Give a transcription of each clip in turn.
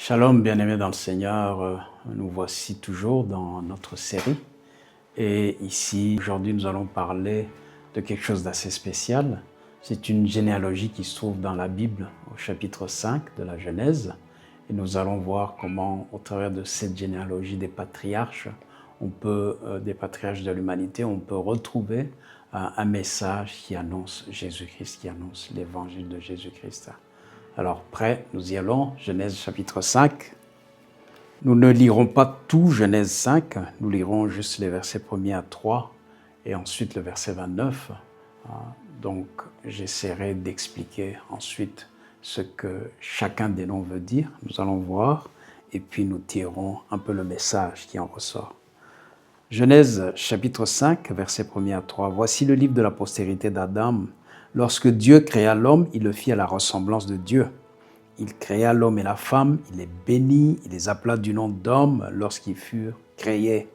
Shalom, bien-aimés dans le Seigneur, nous voici toujours dans notre série. Et ici, aujourd'hui, nous allons parler de quelque chose d'assez spécial. C'est une généalogie qui se trouve dans la Bible, au chapitre 5 de la Genèse. Et nous allons voir comment, au travers de cette généalogie des patriarches, des patriarches de l'humanité, on peut retrouver un message qui annonce Jésus-Christ, qui annonce l'évangile de Jésus-Christ. Alors, prêt, nous y allons, Genèse chapitre 5. Nous ne lirons pas tout Genèse 5, nous lirons juste les versets 1er à 3 et ensuite le verset 29. Donc, j'essaierai d'expliquer ensuite ce que chacun des noms veut dire. Nous allons voir et puis nous tirerons un peu le message qui en ressort. Genèse chapitre 5, versets 1er à 3. Voici le livre de la postérité d'Adam. Lorsque Dieu créa l'homme, il le fit à la ressemblance de Dieu. Il créa l'homme et la femme, il les bénit, il les appela du nom d'homme lorsqu'ils furent créés.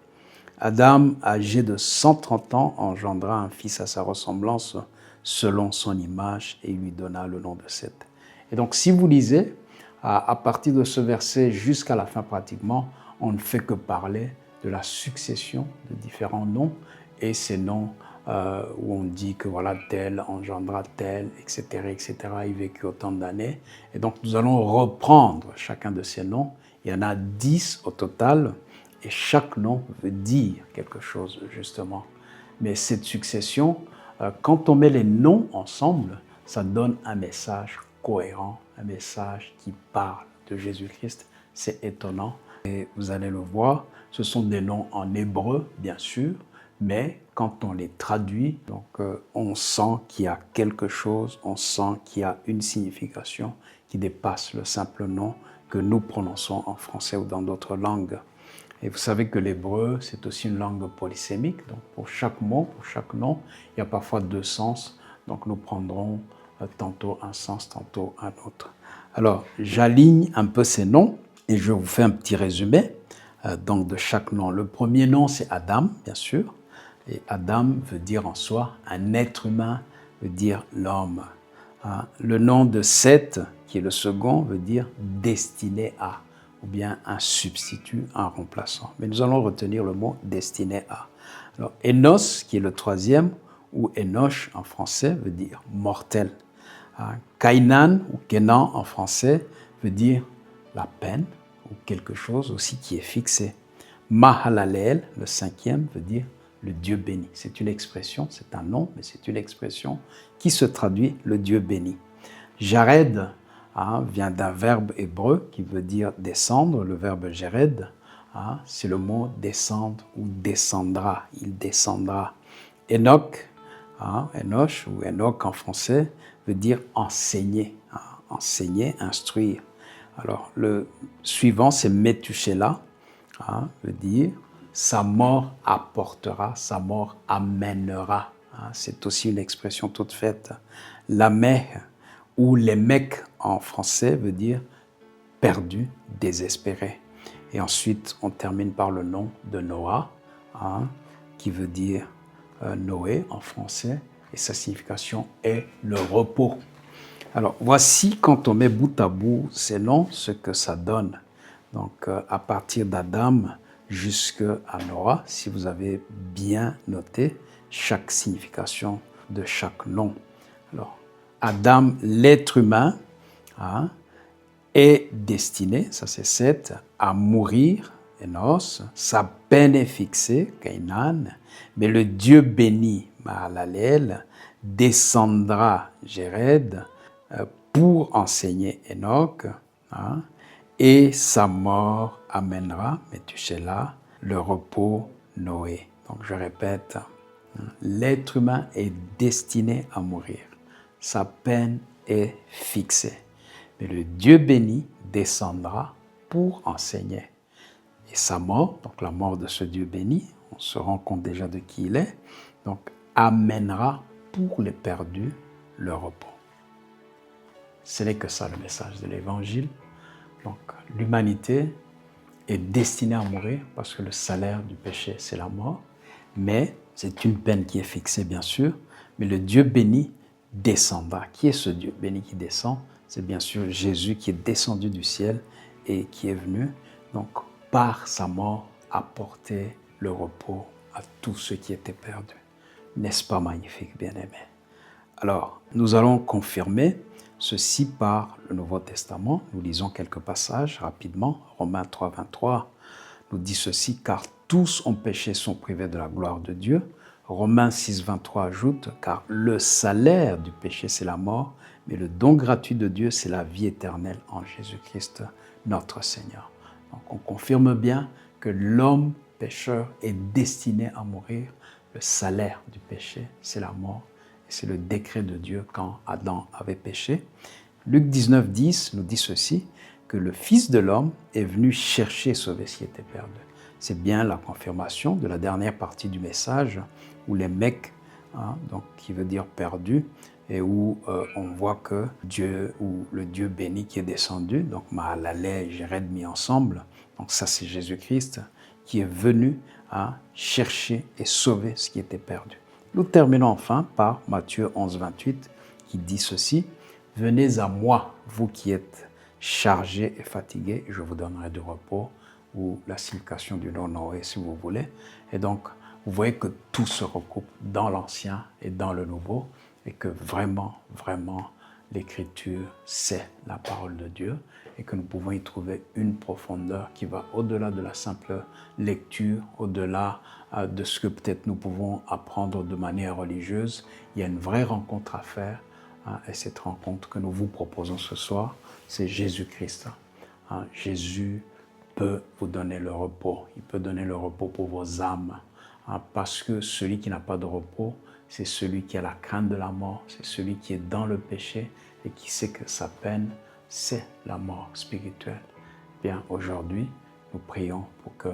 Adam, âgé de 130 ans, engendra un fils à sa ressemblance selon son image et il lui donna le nom de Seth. Et donc si vous lisez, à partir de ce verset jusqu'à la fin pratiquement, on ne fait que parler de la succession de différents noms et ces noms où on dit que voilà, tel engendra tel, etc., etc., il vécut autant d'années. Et donc, nous allons reprendre chacun de ces noms. Il y en a 10 au total, et chaque nom veut dire quelque chose, justement. Mais cette succession, quand on met les noms ensemble, ça donne un message cohérent, un message qui parle de Jésus-Christ. C'est étonnant. Et vous allez le voir, ce sont des noms en hébreu, bien sûr, mais quand on les traduit, donc, on sent qu'il y a quelque chose, on sent qu'il y a une signification qui dépasse le simple nom que nous prononçons en français ou dans d'autres langues. Et vous savez que l'hébreu, c'est aussi une langue polysémique. Donc pour chaque mot, pour chaque nom, il y a parfois deux sens. Donc nous prendrons tantôt un sens, tantôt un autre. Alors, j'aligne un peu ces noms et je vous fais un petit résumé donc de chaque nom. Le premier nom, c'est Adam, bien sûr. Et Adam veut dire en soi un être humain, veut dire l'homme. Le nom de Seth, qui est le second, veut dire destiné à, ou bien un substitut, un remplaçant. Mais nous allons retenir le mot destiné à. Alors, Enos, qui est le troisième, ou Enoch en français, veut dire mortel. Kainan ou Kenan en français veut dire la peine ou quelque chose aussi qui est fixé. Mahalalel, le cinquième, veut dire le Dieu béni. C'est une expression, c'est un nom, mais c'est une expression qui se traduit le Dieu béni. Jared vient d'un verbe hébreu qui veut dire descendre, le verbe Jared, c'est le mot descendre ou descendra, il descendra. Enoch, Enoch ou Enoch en français veut dire enseigner, enseigner, instruire. Alors le suivant c'est Methuselah, veut dire sa mort apportera, sa mort amènera. C'est aussi une expression toute faite. Lamech ou Lémec en français veut dire perdu, désespéré. Et ensuite, on termine par le nom de Noah, qui veut dire Noé en français, et sa signification est le repos. Alors, voici quand on met bout à bout ces noms, ce que ça donne. Donc, à partir d'Adam jusqu'à Noah, si vous avez bien noté chaque signification de chaque nom. Alors, Adam, l'être humain, est destiné, ça c'est Seth, à mourir, Enos, sa peine est fixée, Kainan, mais le Dieu béni, Mahalalel, descendra, Jéred, pour enseigner Enoch, et sa mort amènera, Methuselah, le repos, Noé. Donc je répète, l'être humain est destiné à mourir. Sa peine est fixée. Mais le Dieu béni descendra pour enseigner. Et sa mort, donc la mort de ce Dieu béni, on se rend compte déjà de qui il est, donc amènera pour les perdus le repos. Ce n'est que ça le message de l'Évangile. Donc l'humanité est destinée à mourir parce que le salaire du péché, c'est la mort. Mais c'est une peine qui est fixée, bien sûr. Mais le Dieu béni descendra. Qui est ce Dieu béni qui descend? C'est bien sûr Jésus qui est descendu du ciel et qui est venu, donc par sa mort, apporter le repos à tous ceux qui étaient perdus. N'est-ce pas magnifique, bien-aimés? Alors, nous allons confirmer ceci par le Nouveau Testament. Nous lisons quelques passages rapidement. Romains 3, 23 nous dit ceci, car tous ont péché, sont privés de la gloire de Dieu. Romains 6, 23 ajoute, car le salaire du péché, c'est la mort, mais le don gratuit de Dieu, c'est la vie éternelle en Jésus-Christ, notre Seigneur. Donc, on confirme bien que l'homme pécheur est destiné à mourir. Le salaire du péché, c'est la mort. Et c'est le décret de Dieu quand Adam avait péché. Luc 19, 10 nous dit ceci, que le Fils de l'homme est venu chercher et sauver ce qui était perdu. C'est bien la confirmation de la dernière partie du message où les mecs, donc qui veut dire perdu, et où on voit que Dieu, ou le Dieu béni qui est descendu, donc Mahalalel et Jéred mis ensemble, donc ça c'est Jésus-Christ, qui est venu à chercher et sauver ce qui était perdu. Nous terminons enfin par Matthieu 11, 28 qui dit ceci, « Venez à moi, vous qui êtes chargés et fatigués, je vous donnerai du repos » ou la signification du nom Noé si vous voulez. Et donc, vous voyez que tout se recoupe dans l'Ancien et dans le Nouveau et que vraiment, vraiment, l'Écriture, c'est la parole de Dieu et que nous pouvons y trouver une profondeur qui va au-delà de la simple lecture, au-delà de ce que peut-être nous pouvons apprendre de manière religieuse. Il y a une vraie rencontre à faire et cette rencontre que nous vous proposons ce soir, c'est Jésus-Christ. Jésus peut vous donner le repos. Il peut donner le repos pour vos âmes. Parce que celui qui n'a pas de repos, c'est celui qui a la crainte de la mort, c'est celui qui est dans le péché et qui sait que sa peine, c'est la mort spirituelle. Bien, aujourd'hui, nous prions pour que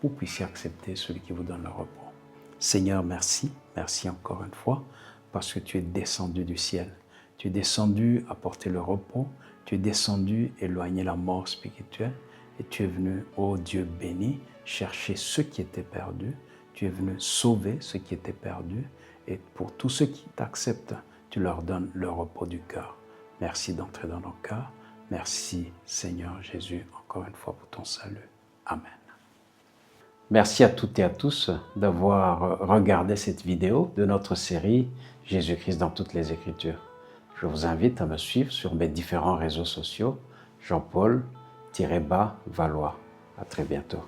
vous puissiez accepter celui qui vous donne le repos. Seigneur, merci. Merci encore une fois parce que tu es descendu du ciel. Tu es descendu apporter le repos. Tu es descendu éloigner la mort spirituelle. Et tu es venu, ô Dieu béni, chercher ceux qui étaient perdus. Tu es venu sauver ceux qui étaient perdus. Et pour tous ceux qui t'acceptent, tu leur donnes le repos du cœur. Merci d'entrer dans nos cœurs. Merci Seigneur Jésus, encore une fois pour ton salut. Amen. Merci à toutes et à tous d'avoir regardé cette vidéo de notre série Jésus-Christ dans toutes les Écritures. Je vous invite à me suivre sur mes différents réseaux sociaux, Jean-Paul-Valois. À très bientôt.